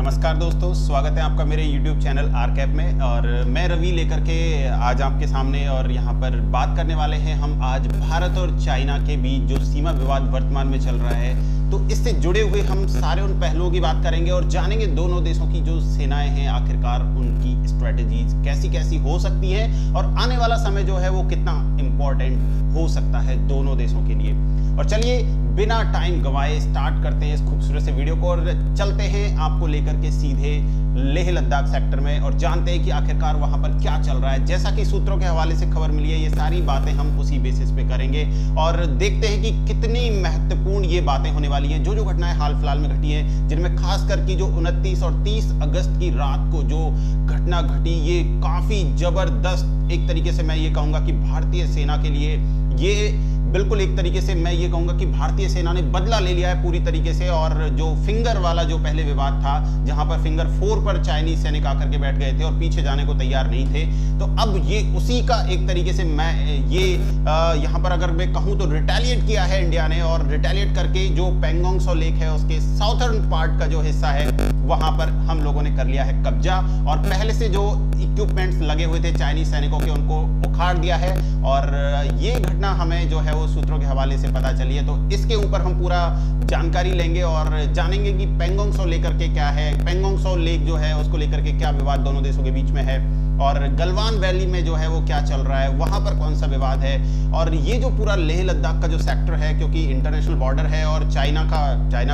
नमस्कार दोस्तों, स्वागत है आपका मेरे YouTube चैनल आरकैप में। और मैं रवि लेकर के आज आपके सामने और यहाँ पर बात करने वाले हैं हम आज भारत और चाइना के बीच जो सीमा विवाद वर्तमान में चल रहा है, तो इससे जुड़े हुए हम सारे उन पहलुओं की बात करेंगे और जानेंगे दोनों देशों की जो सेनाएं हैं आखिरकार उनकी स्ट्रेटेजीज कैसी कैसी हो सकती है और आने वाला समय जो है वो कितना इम्पोर्टेंट हो सकता है दोनों देशों के लिए। और चलिए बिना टाइम गवाए स्टार्ट करते हैं इस खूबसूरत से वीडियो को और चलते हैं आपको लेकर के सीधे लेह लद्दाख सेक्टर में और जानते हैं कि आखिरकार वहां पर क्या चल रहा है। जैसा कि सूत्रों के हवाले से खबर मिली है, ये सारी बातें हम उसी बेसिस पे करेंगे और देखते हैं कि कितनी महत्वपूर्ण ये बातें होने वाली हैं। जो जो घटनाएं हाल फिलहाल में घटी हैं, जिनमें खासकर की जो 29 और 30 अगस्त की रात को जो घटना घटी, ये काफी जबरदस्त एक तरीके से मैं ये कहूंगा कि भारतीय सेना के लिए ये बिल्कुल एक तरीके से मैं ये कहूंगा कि भारतीय सेना ने बदला ले लिया है पूरी तरीके से। और जो फिंगर वाला जो पहले विवाद था, जहां पर फिंगर 4 पर चाइनीज सैनिक आकर के बैठ गए थे और पीछे जाने को तैयार नहीं थे, तो अब ये उसी का एक तरीके से मैं ये यहां पर अगर मैं कहूं तो रिटेलिएट किया है इंडिया ने। और रिटेलिएट करके जो पेंगोंग सो लेक है उसके साउथर्न पार्ट का जो हिस्सा है वहां पर हम लोगों ने कर लिया है कब्जा और पहले से जो इक्विपमेंट्स लगे हुए थे चाइनीज सैनिकों के उनको उखाड़ दिया है। और ये घटना हमें जो है वो सूत्रों के हवाले से पता चली है, तो इसके ऊपर हम पूरा जानकारी लेंगे और जानेंगे कि पेंगोंग सो लेकर के क्या है, पेंगोंग सो लेक जो है उसको लेकर के क्या विवाद दोनों देशों के बीच में है और गलवान वैली में जो है वो क्या चल रहा है, वहां पर कौन सा विवाद है। और ये जो पूरा लेह लद्दाख का जो सेक्टर है, क्योंकि इंटरनेशनल बॉर्डर है और चाइना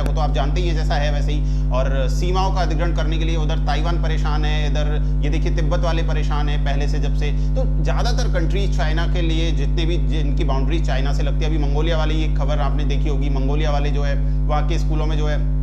को तो आप जानते ही है जैसा है वैसे ही, और सीमाओं का अधिग्रहण करने के लिए उधर ताइवान परेशान है, इधर ये देखिए तिब्बत वाले परेशान है पहले से जब से। तो ज्यादातर कंट्रीज चाइना के लिए जितने भी जिनकी बाउंड्रीज चाइना से लगती है, अभी मंगोलिया वाली ये खबर आपने देखी होगी, मंगोलिया वाले जो है वहाँ के स्कूलों में जो है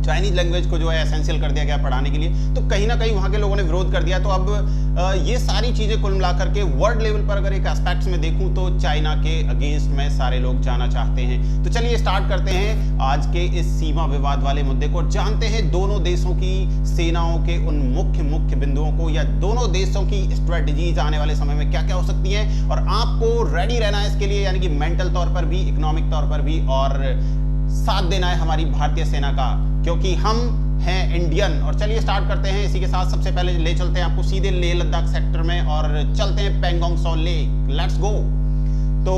चाइनीज लैंग्वेज को जो है एसेंशियल कर दिया गया पढ़ाने के लिए, तो कहीं ना कहीं वहां के लोगों ने विरोध कर दिया। तो अब ये सारी चीजें कुल मिलाकर के वर्ल्ड लेवल पर अगर एक एस्पेक्ट्स में देखूं तो चाइना के अगेंस्ट में सारे लोग जाना चाहते हैं। तो चलिए स्टार्ट करते हैं आज के इस सीमा विवाद वाले मुद्दे को और जानते हैं दोनों देशों की सेनाओं के उन मुख्य बिंदुओं को या दोनों देशों की स्ट्रेटेजीज आने वाले समय में क्या क्या हो सकती है। और आपको रेडी रहना है इसके लिए, यानी कि मेंटल तौर पर भी, इकोनॉमिक तौर पर भी, और साथ देना है हमारी भारतीय सेना का, क्योंकि हम हैं इंडियन। और चलिए स्टार्ट करते हैं इसी के साथ। सबसे पहले ले चलते हैं आपको सीधे लेह लद्दाख सेक्टर में और चलते हैं पेंगोंग सो लेक। Let's go. तो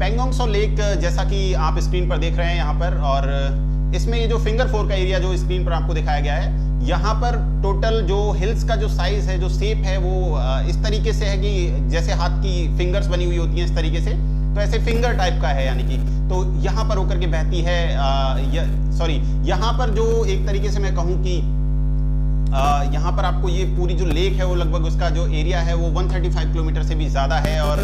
पेंगोंग सो लेक जैसा कि आप स्क्रीन पर देख रहे हैं यहाँ पर, और इसमें ये जो फिंगर 4 का एरिया जो स्क्रीन पर आपको दिखाया गया है, यहाँ पर टोटल जो हिल्स का जो साइज है, जो शेप है, वो इस तरीके से है कि जैसे हाथ की फिंगर्स बनी हुई होती हैं इस तरीके से, तो ऐसे फिंगर टाइप का है यानी कि। तो यहाँ पर होकर के बहती है यहाँ पर जो एक तरीके से मैं कहूँ कि यहाँ पर आपको ये पूरी जो लेक है वो लगभग उसका जो एरिया है वो 135 किलोमीटर से भी ज़्यादा है। और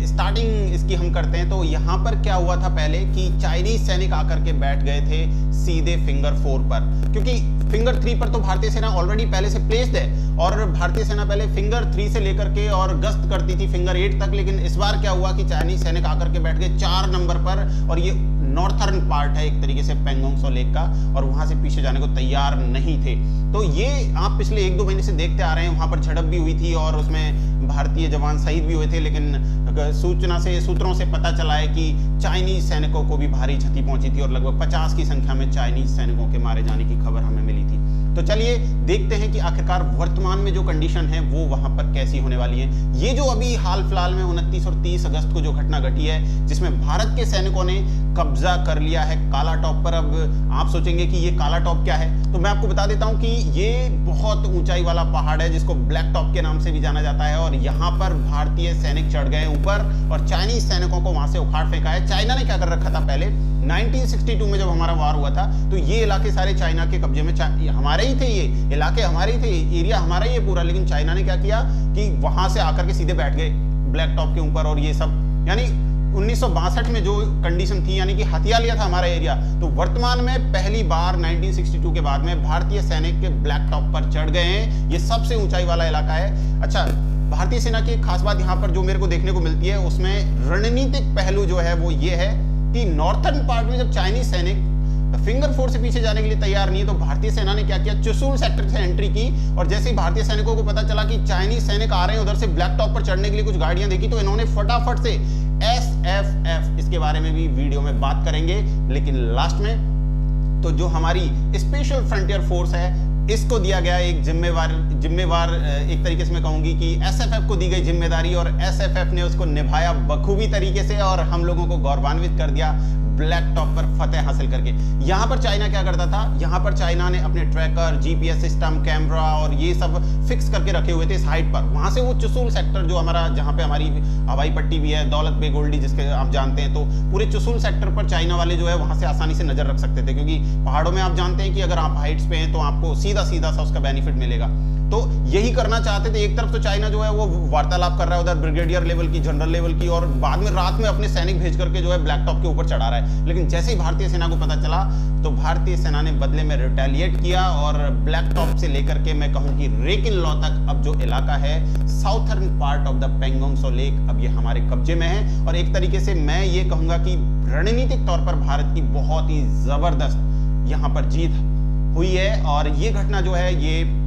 स्टार्टिंग इसकी हम करते हैं तो यहाँ पर क्या हुआ था पहले कि चाइनीज सैनिक आकर के बैठ गए थे सीधे फिंगर 4 पर, क्योंकि फिंगर 3 पर तो भारतीय सेना ऑलरेडी पहले से प्लेस्ड है और भारतीय सेना पहले फिंगर 3 से लेकर के और गश्त करती थी फिंगर 8 तक। लेकिन इस बार क्या हुआ कि चाइनीज सैनिक आकर के बैठ गए 4 नंबर पर, और ये नॉर्थर्न पार्ट है एक तरीके से पेंगोंग सो लेक का, और वहां से पीछे जाने को तैयार नहीं थे। तो ये आप पिछले 1-2 महीने से देखते आ रहे हैं, वहां पर झड़प भी हुई थी और उसमें भारतीय जवान शहीद भी हुए थे। लेकिन सूत्रों से पता चला है कि चाइनीज सैनिकों को भी भारी क्षति पहुंची थी और लगभग 50 की संख्या में चाइनीज सैनिकों के मारे जाने की खबर हमें मिली थी। तो चलिए देखते हैं कि आखिरकार वर्तमान में जो कंडीशन है वो वहां पर कैसी होने वाली है। ये जो अभी हाल फिलहाल में 29 और 30 अगस्त को जो घटना घटी है, जिसमें भारत के सैनिकों ने कब्जा कर लिया है काला टॉप पर। अब आप सोचेंगे कि ये काला टॉप क्या है, तो मैं आपको बता देता हूं कि ये बहुत ऊंचाई वाला पहाड़ है जिसको ब्लैक टॉप के नाम से भी जाना जाता है। और यहाँ पर भारतीय सैनिक चढ़ गए ऊपर और चाइनीज सैनिकों को वहां से उखाड़ फेंका है। चाइना ने क्या कर रखा था पहले 1962 में जब हमारा वार हुआ था, तो ये इलाके सारे चाइना के कब्जे में, हमारे ही थे, ये इलाके हमारे ही थे, एरिया हमारा ही है पूरा। लेकिन चाइना ने क्या किया कि वहां से आकर के सीधे बैठ गए ब्लैक टॉप के ऊपर और ये सब, यानी 1962 में जो कंडीशन थी, यानी कि हथिया लिया था हमारा एरिया। तो वर्तमान में पहली बार 1962 के बाद में भारतीय सैनिक के ब्लैक टॉप पर चढ़ गए हैं। ये सबसे ऊंचाई वाला इलाका है। अच्छा, भारतीय सेना की एक खास बात यहाँ पर जो मेरे को देखने को मिलती है, उसमें रणनीतिक पहलू जो है वो ये है कि नॉर्थर्न पार्ट में जब चाइनीज सैनिक फिंगर 4 से पीछे जाने के लिए तैयार नहीं है, तो भारतीय सेना ने क्या किया, चुशूल सेक्टर से एंट्री की। और जैसे ही भारतीय सैनिकों को पता चला कि चाइनीज सैनिक आ रहे हैं उधर से ब्लैक टॉप पर चढ़ने के लिए कुछ गाड़ियां देखी, तो इन्होंने फटाफट से SFF, इसके बारे में भी वीडियो में बात करेंगे, लेकिन लास्ट में तो जो हमारी स्पेशल फ्रंटियर फोर्स है, इसको दिया गया एक जिम्मेवार एक तरीके से मैं कहूंगी कि एसएफएफ को दी गई जिम्मेदारी, और एसएफएफ ने उसको निभाया बखूबी तरीके से और हम लोगों को गौरवान्वित कर दिया ब्लैक टॉप पर फतेह हासिल करके। यहां पर चाइना क्या करता था, यहां पर चाइना ने अपने ट्रैकर, जीपीएस सिस्टम, कैमरा और ये सब फिक्स करके रखे हुए थे इस हाइट पर। वहां से वो चुसूल सेक्टर जो हमारा, जहां पे हमारी हवाई पट्टी भी है, दौलत बे गोल्डी जिसके आप जानते हैं, तो पूरे चुसूल सेक्टर पर चाइना वाले जो है वहां से आसानी से नजर रख सकते थे, क्योंकि पहाड़ों में आप जानते हैं कि अगर आप हाइट्स पे हैं तो आपको सीधा सीधा सा उसका बेनिफिट मिलेगा। तो यही करना चाहते थे। एक तरफ तो चाइना जो है वो वार्तालाप कर रहा है उधर ब्रिगेडियर लेवल की, जनरल लेवल की, और बाद में रात में अपने सैनिक भेज करके जो है ब्लैक टॉप के ऊपर चढ़ा रहा है। लेकिन जैसे ही भारतीय सेना को पता चला तो भारतीय सेना ने बदले में रिटेलिएट किया और ब्लैक टॉप से लेकर के मैं कहूं कि रेकिन लॉ तक अब जो इलाका है, southern part of the Pangong so lake, अब ये हमारे कब्जे में है। और एक तरीके से मैं ये कहूंगा कि रणनीतिक तौर पर भारत की बहुत ही जबरदस्त यहां पर जीत हुई है। और ये घटना जो है, ये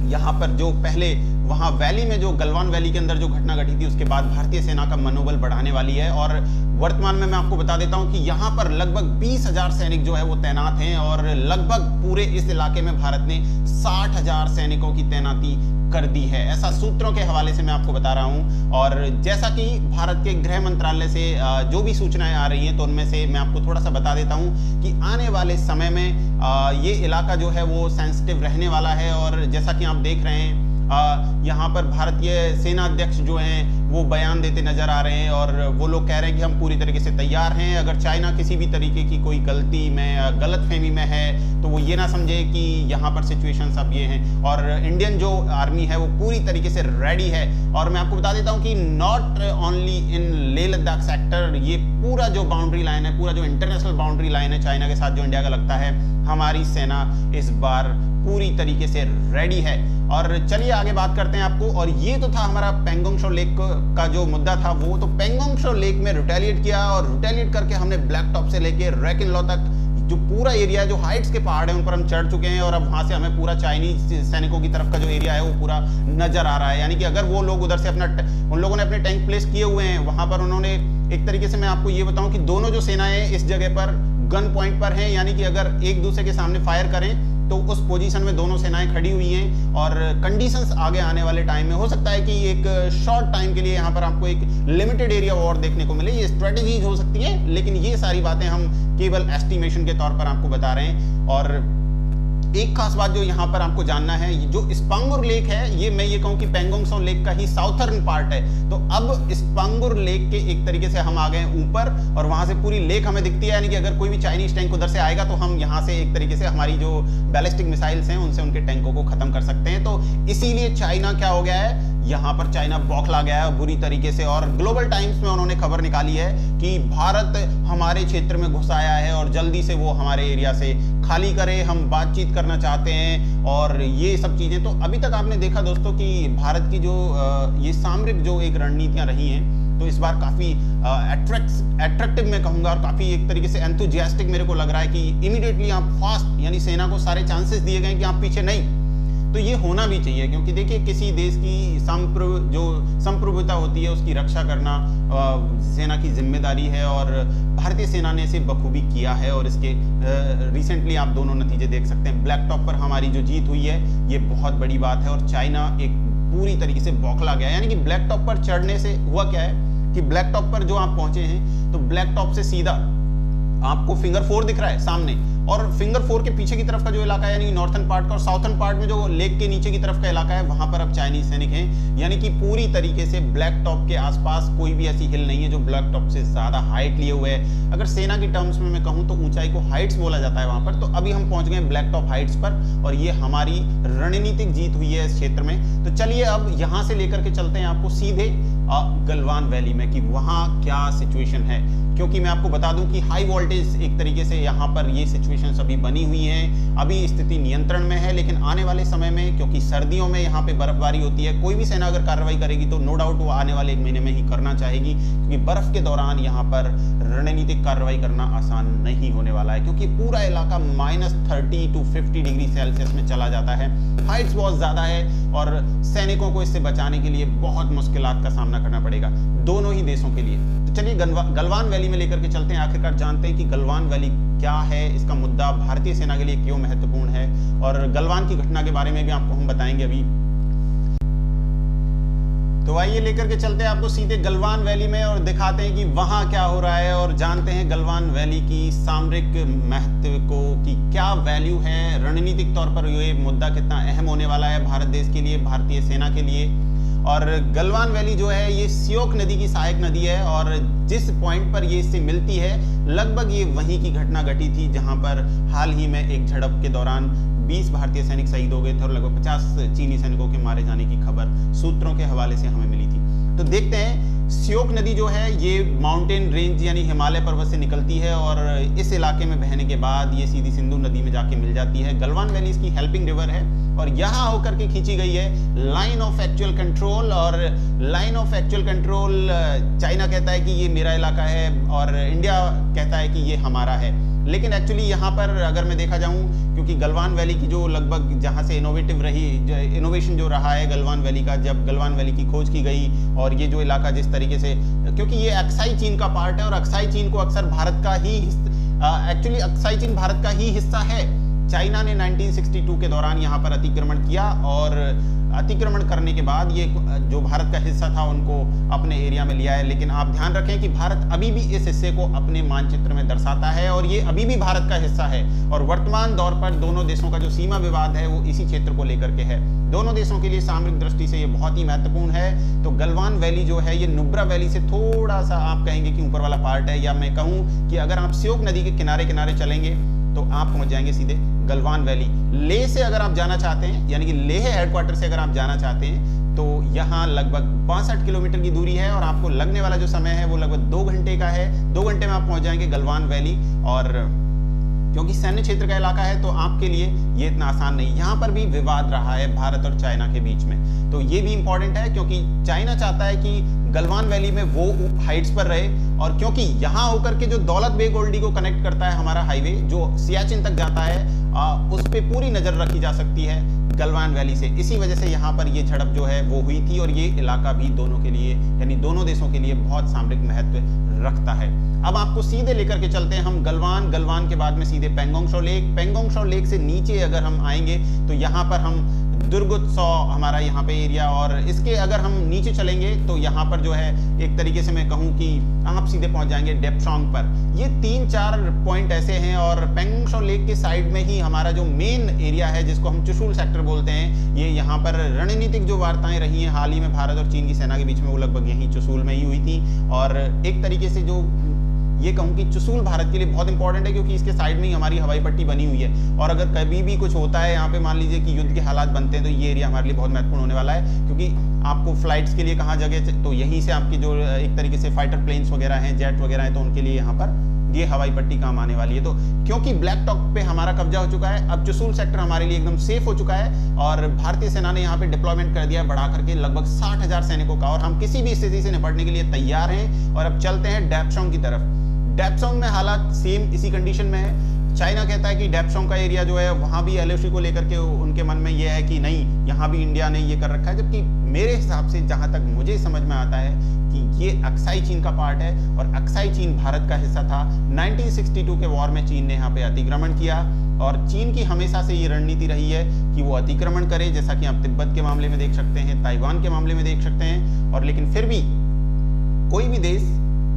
यहाँ पर जो पहले वहाँ वैली में, जो गलवान वैली के अंदर जो घटना घटी थी, उसके बाद भारतीय सेना का मनोबल बढ़ाने वाली है। और वर्तमान में मैं आपको बता देता हूँ कि यहाँ पर लगभग 20,000 सैनिक जो है वो तैनात हैं, और लगभग पूरे इस इलाके में भारत ने 60,000 सैनिकों की तैनाती कर दी है, ऐसा सूत्रों के हवाले से मैं आपको बता रहा हूं। और जैसा कि भारत के गृह मंत्रालय से जो भी सूचनाएं आ रही हैं, तो उनमें से मैं आपको थोड़ा सा बता देता हूं कि आने वाले समय में ये इलाका जो है वो सेंसिटिव रहने वाला है। और जैसा कि आप देख रहे हैं, यहाँ पर भारतीय सेना अध्यक्ष जो हैं वो बयान देते नजर आ रहे हैं, और वो लोग कह रहे हैं कि हम पूरी तरीके से तैयार हैं। अगर चाइना किसी भी तरीके की कोई गलती में, गलतफहमी में है, तो वो ये ना समझे कि यहाँ पर सिचुएशन सब ये हैं। और इंडियन जो आर्मी है वो पूरी तरीके से रेडी है। और मैं आपको बता देता हूँ कि not only in Leh Ladakh sector, ये पूरा जो बाउंड्री लाइन है, पूरा जो इंटरनेशनल बाउंड्री लाइन है चाइना के साथ जो इंडिया का लगता है, हमारी सेना इस बार पूरी तरीके से रेडी है। और चलिए आगे बात करते हैं आपको। और ये तो था हमारा पेंगोंग शो लेक का जो मुद्दा था, वो तो पेंगोंग शो लेक में रिटेलिएट किया, और रिटेलिएट करके हमने ब्लैक टॉप से लेके रेकिन लॉ तक जो पूरा एरिया है, जो हाइट्स के पहाड़ हैं, उन पर हम चढ़ चुके हैं। और अब वहां से हमें पूरा चाइनीज सैनिकों की तरफ का जो एरिया है वो पूरा नजर आ रहा है। यानी कि अगर वो लोग उधर से उन लोगों ने अपने टैंक प्लेस किए हुए हैं वहां पर, उन्होंने एक तरीके से, मैं आपको ये बताऊं कि दोनों जो सेनाएं इस जगह पर गन पॉइंट पर हैं, यानी कि अगर एक दूसरे के सामने फायर करें तो उस पोजीशन में दोनों सेनाएं खड़ी हुई हैं। और कंडीशंस आगे आने वाले टाइम में हो सकता है कि एक शॉर्ट टाइम के लिए यहाँ पर आपको एक लिमिटेड एरिया वॉर देखने को मिले, ये स्ट्रेटेजीज हो सकती है, लेकिन ये सारी बातें हम केवल एस्टिमेशन के तौर पर आपको बता रहे हैं। और एक खास बात जो यहाँ पर आपको जानना है, जो स्पांगुर लेक है, ये मैं ये कहूँ कि पेंगोंग सो लेक का ही साउथर्न पार्ट है। तो अब स्पांगुर लेक के एक तरीके से हम आ गए ऊपर, और वहां से पूरी लेक हमें दिखती है। यानी कि अगर कोई भी चाइनीज टैंक उधर से आएगा तो हम यहाँ से एक तरीके से हमारी जो बैलिस्टिक मिसाइल्स हैं उनसे उनके टैंकों को खत्म कर सकते हैं। तो इसीलिए चाइना क्या हो गया है, यहाँ पर चाइना बौखला गया है बुरी तरीके से। और ग्लोबल टाइम्स में उन्होंने खबर निकाली है कि भारत हमारे क्षेत्र में घुस आया है और जल्दी से वो हमारे एरिया से खाली करे, हम बातचीत करना चाहते हैं और ये सब चीजें। तो अभी तक आपने देखा दोस्तों कि भारत की जो ये सामरिक जो एक रणनीतियां रही हैं, तो इस बार काफी अट्रैक्टिव मैं कहूंगा, और काफी एक तरीके से एंथुजियास्टिक मेरे को लग रहा है कि इमीडिएटली आप फास्ट, यानी सेना को सारे चांसेस दिए गए कि आप पीछे नहीं। तो ये होना भी चाहिए, क्योंकि देखिए किसी देश की संप्रभुता होती है उसकी रक्षा करना सेना की जिम्मेदारी है, और भारतीय सेना ने इसे बखूबी किया है। और इसके रिसेंटली आप दोनों नतीजे देख सकते हैं। ब्लैक टॉप पर हमारी जो जीत हुई है ये बहुत बड़ी बात है, और चाइना एक पूरी तरीके से बौखला गया। यानी कि ब्लैक टॉप पर चढ़ने से हुआ क्या है कि ब्लैक टॉप पर जो आप पहुंचे हैं, तो ब्लैक टॉप से सीधा आपको फिंगर 4 दिख रहा है सामने, और फिंगर 4 के पीछे की तरफ का जो इलाका है, यानी नॉर्थर्न पार्ट का और साउथर्न पार्ट में जो लेक के नीचे की तरफ का इलाका है, वहां पर अब चाइनीज सैनिक हैं। यानी कि पूरी तरीके से ब्लैक टॉप के आसपास कोई भी ऐसी हिल नहीं है जो ब्लैक टॉप से ज्यादा हाइट लिए हुए है। अगर सेना की टर्म्स में मैं कहूं तो ऊंचाई को हाइट्स बोला जाता है वहां पर। तो अभी हम पहुंच गए ब्लैक टॉप हाइट्स पर, और ये हमारी रणनीतिक जीत हुई है इस क्षेत्र में। तो चलिए अब यहां से लेकर के चलते हैं आपको सीधे गलवान वैली में कि वहां क्या सिचुएशन है, क्योंकि मैं आपको बता दूं कि हाई वोल्टेज एक तरीके से यहाँ पर ये सिचुएशन अभी बनी हुई है। अभी स्थिति नियंत्रण में है, लेकिन आने वाले समय में, क्योंकि सर्दियों में यहाँ पे बर्फबारी होती है, कोई भी सेना अगर कार्रवाई करेगी तो नो डाउट वो आने वाले 1 महीने में ही करना चाहेगी, क्योंकि बर्फ के दौरान यहाँ पर रणनीतिक कार्रवाई करना आसान नहीं होने वाला है, क्योंकि पूरा इलाका -30 to 50 डिग्री सेल्सियस में चला जाता है। हाइट्स बहुत ज्यादा है, और सैनिकों को इससे बचाने के लिए बहुत मुश्किलात का सामना करना पड़ेगा दोनों ही देशों के लिए। तो चलिए गलवान वैली में लेकर के चलते हैं, आखिरकार जानते हैं कि गलवान वैली क्या है इसका मुद्दा, भारतीय सेना के लिए क्यों महत्वपूर्ण है, और गलवान की घटना के बारे में भी आपको हम बताएंगे अभी। तो आइए लेकर के चलते हैं आपको सीधे गलवान वैली में और दिखाते हैं कि वहां क्या हो रहा है, और जानते हैं गलवान वैली की सामरिक महत्व को कि क्या वैल्यू है, रणनीतिक तौर पर ये मुद्दा कितना अहम होने वाला है भारत देश के लिए, भारतीय सेना के लिए। और गलवान वैली जो है ये सियोक नदी की सहायक नदी है, और जिस पॉइंट पर ये इससे मिलती है लगभग ये वहीं की घटना घटी थी जहां पर हाल ही में एक झड़प के दौरान 20 भारतीय सैनिक शहीद हो गए थे और लगभग 50 चीनी सैनिकों के मारे जाने की खबर सूत्रों के हवाले से हमें मिली थी। तो देखते हैं, सियोक नदी जो है ये माउंटेन रेंज यानी हिमालय पर्वत से निकलती है, और इस इलाके में बहने के बाद ये सीधी सिंधु नदी में जाके मिल जाती है। गलवान वैली इसकी हेल्पिंग रिवर है, और यहाँ होकर के खींची गई है लाइन ऑफ एक्चुअल कंट्रोल। और line of actual control China कहता है कि ये मेरा इलाका है, और इंडिया कहता है कि ये हमारा है। लेकिन एक्चुअली यहाँ पर अगर मैं देखा जाऊँ, क्योंकि गलवान वैली की जो लगभग जहाँ से इनोवेशन जो रहा है गलवान वैली का, जब गलवान वैली की खोज की गई, और ये जो इलाका जिस तरीके से, क्योंकि ये अक्साई चीन का पार्ट है, और अक्साई चीन को अक्सर भारत का ही एक्चुअली अक्साई चीन भारत का ही हिस्सा है। चाइना ने 1962 के दौरान यहाँ पर अतिक्रमण किया, और अतिक्रमण करने के बाद ये जो भारत का हिस्सा था उनको अपने एरिया में लिया है। लेकिन आप ध्यान रखें कि भारत अभी भी इस हिस्से को अपने मानचित्र में दर्शाता है, और ये अभी भी भारत का हिस्सा है। और वर्तमान दौर पर दोनों देशों का जो सीमा विवाद है वो इसी क्षेत्र को लेकर के है। दोनों देशों के लिए सामरिक दृष्टि से ये बहुत ही महत्वपूर्ण है। तो गलवान वैली जो है ये नुब्रा वैली से थोड़ा सा आप कहेंगे कि ऊपर वाला पार्ट है, या मैं कहूँ कि अगर आप सियोक नदी के किनारे किनारे चलेंगे तो आप पहुंच जाएंगे सीधे गलवान वैली। लेह से अगर आप जाना चाहते हैं, यानी कि लेह हेडक्वार्टर से अगर आप जाना चाहते हैं, तो यहाँ लगभग 62 किलोमीटर की दूरी है, और आपको लगने वाला जो समय है वो लगभग 2 घंटे का है। 2 घंटे में आप पहुंच जाएंगे गलवान वैली। और क्योंकि सैन्य क्षेत्र का इलाका है तो आपके लिए ये इतना आसान नहीं। यहाँ पर भी विवाद रहा है भारत और चाइना के बीच में, तो ये भी इंपॉर्टेंट है, क्योंकि चाइना चाहता है कि गलवान वैली में वो हाइट्स पर रहे, और क्योंकि यहाँ होकर के जो दौलत बेग ओल्डी को कनेक्ट करता है हमारा हाईवे जो सियाचिन तक जाता है, उस पे पूरी नजर रखी जा सकती है गलवान वैली से। इसी वजह से यहाँ पर ये झड़प जो है वो हुई थी, और ये इलाका भी दोनों के लिए यानी दोनों देशों के लिए बहुत सामरिक महत्व रखता है। अब आपको सीधे लेकर के चलते हैं हम गलवान के बाद में सीधे पेंगोंग शो लेक से नीचे अगर हम आएंगे तो यहाँ पर हम दुर्गोत्सव हमारा यहाँ पे एरिया, और इसके अगर हम नीचे चलेंगे तो यहाँ पर जो है एक तरीके से मैं कहूँ कि आप सीधे पहुँच जाएंगे डेप्सोंग पर। ये 3-4 पॉइंट ऐसे हैं, और पेंगोंग शो लेक के साइड में ही हमारा जो मेन एरिया है जिसको हम चुशुल सेक्टर बोलते हैं, ये यहाँ पर रणनीतिक जो वार्ताएं रही हैं हाल ही में भारत और चीन की सेना के बीच में, वो लगभग यही चुशुल में ही हुई थी। और एक तरीके से जो ये कहूँ कि चुशुल भारत के लिए बहुत इंपॉर्टेंट है, क्योंकि इसके साइड में ही हमारी हवाई पट्टी बनी हुई है, और अगर कभी भी कुछ होता है यहाँ पे, मान लीजिए कि युद्ध के हालात बनते हैं, तो ये एरिया हमारे लिए बहुत महत्वपूर्ण होने वाला है। क्योंकि आपको फ्लाइट्स के लिए कहाँ जगह, तो यहीं से आपकी जो एक तरीके से फाइटर प्लेन्स वगैरह हैं, जेट वगैरह हैं, तो उनके लिए यहाँ पर ये हवाई पट्टी काम आने वाली है। तो क्योंकि ब्लैक टॉक पे हमारा कब्जा हो चुका है, अब चुशुल सेक्टर हमारे लिए एकदम सेफ हो चुका है, और भारतीय सेना ने यहाँ पे डिप्लॉयमेंट कर दिया है बढ़ा करके लगभग 60,000 सैनिकों का, और हम किसी भी स्थिति से निपटने के लिए तैयार हैं। और अब चलते हैं डेप्सोंग की तरफ। डेप्सोंग में हालात सेम इसी कंडीशन में है। चाइना कहता है कि डेप्सोंग का एरिया जो है वहाँ भी एलओसी को लेकर के उनके मन में ये है कि नहीं, यहाँ भी इंडिया ने ये कर रखा है, जबकि मेरे हिसाब से जहाँ तक मुझे समझ में आता है कि ये अक्साई चीन का पार्ट है, और अक्साई चीन भारत का हिस्सा था। 1962 के वॉर में चीन ने यहाँ पे अतिक्रमण किया, और चीन की हमेशा से ये रणनीति रही है कि वो अतिक्रमण करे, जैसा कि आप तिब्बत के मामले में देख सकते हैं, ताइवान के मामले में देख सकते हैं। और लेकिन फिर भी कोई भी देश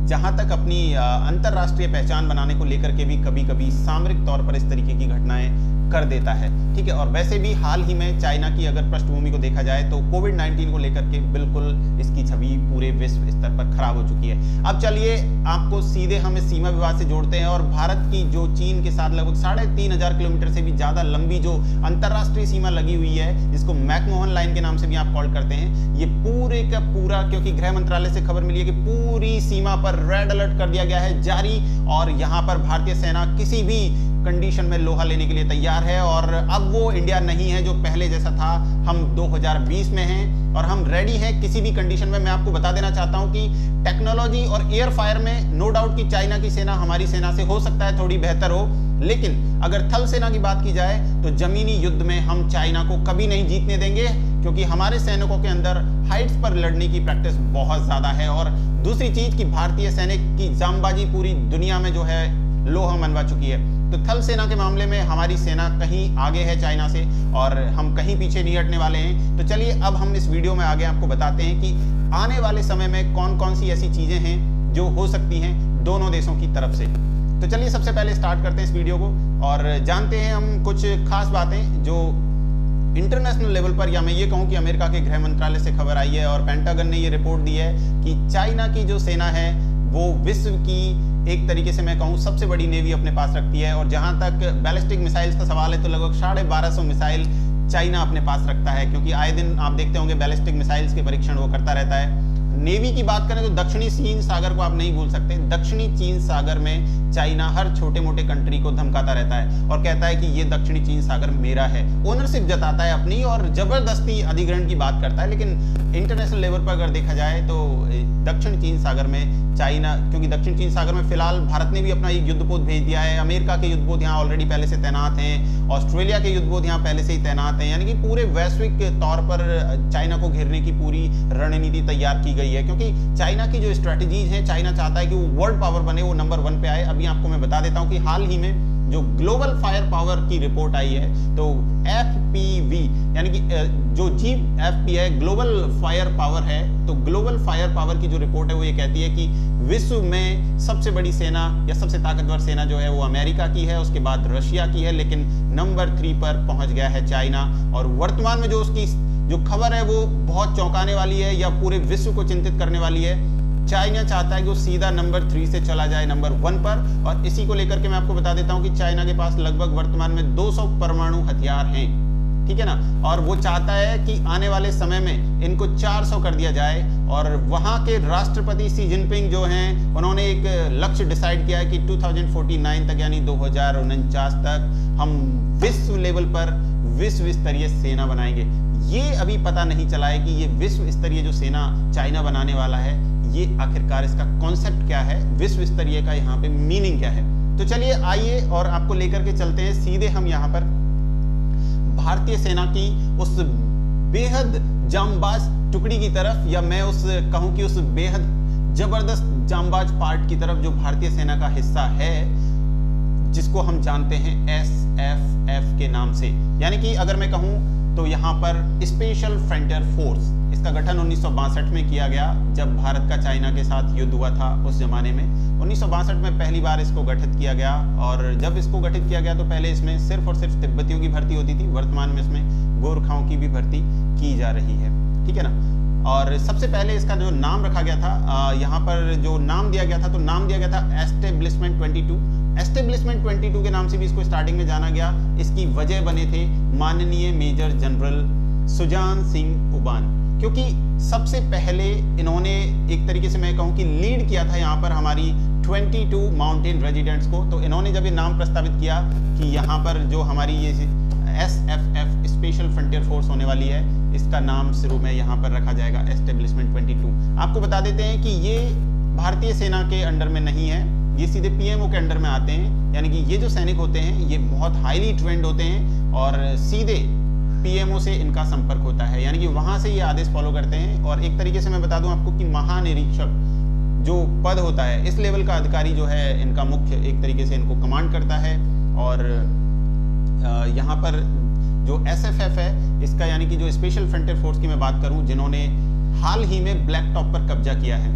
जहां तक अपनी अंतरराष्ट्रीय पहचान बनाने को लेकर के भी कभी कभी सामरिक तौर पर इस तरीके की घटनाएं कर देता है, ठीक है। और वैसे भी हाल ही में चाइना की अगर पृष्ठभूमि को देखा जाए तो कोविड-19 को लेकर के बिल्कुल इसकी छवि पूरे विश्व स्तर पर खराब हो चुकी है। अब चलिए आपको सीधे हम इस सीमा विवाद से जोड़ते हैं, और भारत की जो चीन के साथ लगभग 3,500 किलोमीटर से भी ज्यादा लंबी जो अंतरराष्ट्रीय सीमा लगी हुई है, जिसको मैकमोहन लाइन के नाम से भी आप कॉल करते हैं, ये पूरे का पूरा, क्योंकि गृह मंत्रालय से खबर मिली है कि पूरी सीमा पर रेड अलर्ट कर दिया गया है जारी, और यहाँ पर भारतीय सेना किसी भी कंडीशन में लोहा लेने के लिए तैयार है। और अब वो इंडिया नहीं है जो पहले जैसा था, हम 2020 में हैं और हम रेडी हैं किसी भी कंडीशन में। मैं आपको बता देना चाहता हूं कि टेक्नोलॉजी और एयर फायर में नो डाउट कि चाइना की सेना हमारी सेना से हो सकता है थोड़ी बेहतर हो, लेकिन अगर थल सेना की बात की जाए तो जमीनी युद्ध में हम चाइना को कभी नहीं जीतने देंगे, क्योंकि हमारे सैनिकों के अंदर हाइट्स पर लड़ने की प्रैक्टिस बहुत ज्यादा है। और दूसरी चीज कि भारतीय सैनिक की जांबाजी पूरी दुनिया में जो है लोहा मनवा चुकी है। तो थल सेना के मामले में हमारी सेना कहीं आगे है चाइना से और हम कहीं पीछे नहीं हटने वाले हैं। तो चलिए अब हम इस वीडियो में आगे आपको बताते हैं कि आने वाले समय में कौन कौन सी ऐसी चीजें हैं जो हो सकती हैं दोनों देशों की तरफ से। तो चलिए सबसे पहले स्टार्ट करते हैं इस वीडियो को और जानते हैं हम कुछ खास बातें जो इंटरनेशनल लेवल पर, या मैं ये कहूं कि अमेरिका के गृह मंत्रालय से खबर आई है और पेंटागन ने ये रिपोर्ट दी है कि चाइना की जो सेना है वो विश्व की एक तरीके से मैं कहूं सबसे बड़ी नेवी अपने पास रखती है। और जहां तक बैलिस्टिक मिसाइल्स का सवाल है तो लगभग 1250 मिसाइल चाइना अपने पास रखता है, क्योंकि आए दिन आप देखते होंगे बैलिस्टिक मिसाइल्स के परीक्षण वो करता रहता है। नेवी की बात करें तो दक्षिणी चीन सागर को आप नहीं भूल सकते। दक्षिणी चीन सागर में चाइना हर छोटे मोटे कंट्री को धमकाता रहता है और कहता है कि ये दक्षिणी चीन सागर मेरा है, ओनरशिप जताता है अपनी और जबरदस्ती अधिग्रहण की बात करता है। लेकिन इंटरनेशनल लेवल पर अगर देखा जाए तो दक्षिण चीन सागर में चाइना, क्योंकि दक्षिण चीन सागर में फिलहाल भारत ने भी अपना एक युद्धपोत भेज दिया है, अमेरिका के युद्धपोत यहाँ ऑलरेडी पहले से तैनात हैं, ऑस्ट्रेलिया के युद्धपोत यहाँ पहले से ही तैनात हैं, यानी कि पूरे वैश्विक तौर पर चाइना को घेरने की पूरी रणनीति तैयार की गई है। क्योंकि चाइना की जो स्ट्रेटजीज है, चाइना चाहता है कि वो वर्ल्ड पावर बने, वो नंबर 1 पे आए। अभी आपको मैं बता देता हूँ कि हाल ही में जो ग्लोबल फायर पावर की रिपोर्ट आई है तो FPV यानी कि जो GFP है ग्लोबल फायर पावर है, तो ग्लोबल फायर पावर की जो रिपोर्ट है वो ये कहती है कि विश्व में सबसे बड़ी सेना या सबसे ताकतवर सेना जो है वो अमेरिका की है, उसके बाद रशिया की है, लेकिन नंबर 3 पर पहुंच गया है चाइना। और वर्तमान में जो उसकी जो खबर है वो बहुत चौंकाने वाली है या पूरे विश्व को चिंतित करने वाली है। चाइना चाहता है कि वो सीधा नंबर 3 से चला जाए नंबर 1 पर, और इसी को लेकर के मैं आपको बता देता हूं कि चाइना के पास लगभग वर्तमान में 200 परमाणु हथियार हैं, ठीक है ना। और वो चाहता है कि आने वाले समय में इनको 400 कर दिया जाए। और वहां के राष्ट्रपति शी जिनपिंग जो हैं उन्होंने एक लक्ष्य डिसाइड किया है कि 2049 तक यानी 2049 तक हम विश्व लेवल पर विश्व स्तरीय सेना बनाएंगे। ये अभी पता नहीं चला है कि ये विश्व स्तरीय जो सेना चाइना बनाने वाला है ये आखिरकार इसका कॉन्सेप्ट क्या है, विश्व स्तरीय का यहाँ पे मीनिंग क्या है। तो चलिए आइए और आपको लेकर के चलते हैं सीधे हम यहाँ पर भारतीय सेना की उस बेहद जांबाज टुकड़ी की तरफ, या मैं उस कहूं कि उस बेहद जबरदस्त जांबाज पार्ट की तरफ जो भारतीय सेना का हिस्सा है, जिसको हम जानते हैं SFF के नाम से। यानी कि अगर मैं कहूं तो यहाँ पर स्पेशल फ्रंटियर फोर्स, इसका गठन 1962 में किया गया जब भारत का चाइना के साथ युद्ध हुआ था। उस जमाने में 1962 में पहली बार इसको गठित किया गया, और जब इसको गठित किया गया तो पहले इसमें सिर्फ और सिर्फ तिब्बतियों की भर्ती होती थी। वर्तमान में इसमें गोरखाओं की भी भर्ती की जा रही है, ठीक है ना। और सबसे पहले इसका जो नाम रखा गया था, यहाँ पर जो नाम दिया गया था, तो नाम दिया गया था एस्टेब्लिशमेंट 22। एस्टेब्लिशमेंट 22 के नाम से भी इसको स्टार्टिंग में जाना गया। इसकी वजह बने थे माननीय मेजर जनरल सुजान सिंह उबान, क्योंकि सबसे पहले इन्होंने एक तरीके से मैं कहूँ कि लीड किया था यहाँ पर हमारी 22 माउंटेन रेजिडेंट्स को। तो इन्होंने जब ये नाम प्रस्तावित किया कि यहाँ पर जो हमारी ये SFF स्पेशल फ्रंटियर फोर्स होने वाली है, इसका नाम शुरू में यहाँ पर रखा जाएगा एस्टेब्लिशमेंट 22। आपको बता देते हैं कि ये भारतीय सेना के अंडर में नहीं है, ये सीधे PMO के अंडर में आते हैं। यानी कि ये जो सैनिक होते हैं ये बहुत हाईली ट्रेंड होते हैं और सीधे PMO से इनका संपर्क होता है, यानी कि वहां से ये आदेश फॉलो करते हैं। और एक तरीके से मैं बता दूं आपको कि महानिरीक्षक जो पद होता है, इस लेवल का अधिकारी जो है इनका मुख्य एक तरीके से इनको कमांड करता है। और यहाँ पर जो SFF है इसका, यानी कि जो स्पेशल फ्रंटियर फोर्स की मैं बात करूं, जिन्होंने हाल ही में ब्लैक टॉप पर कब्जा किया है,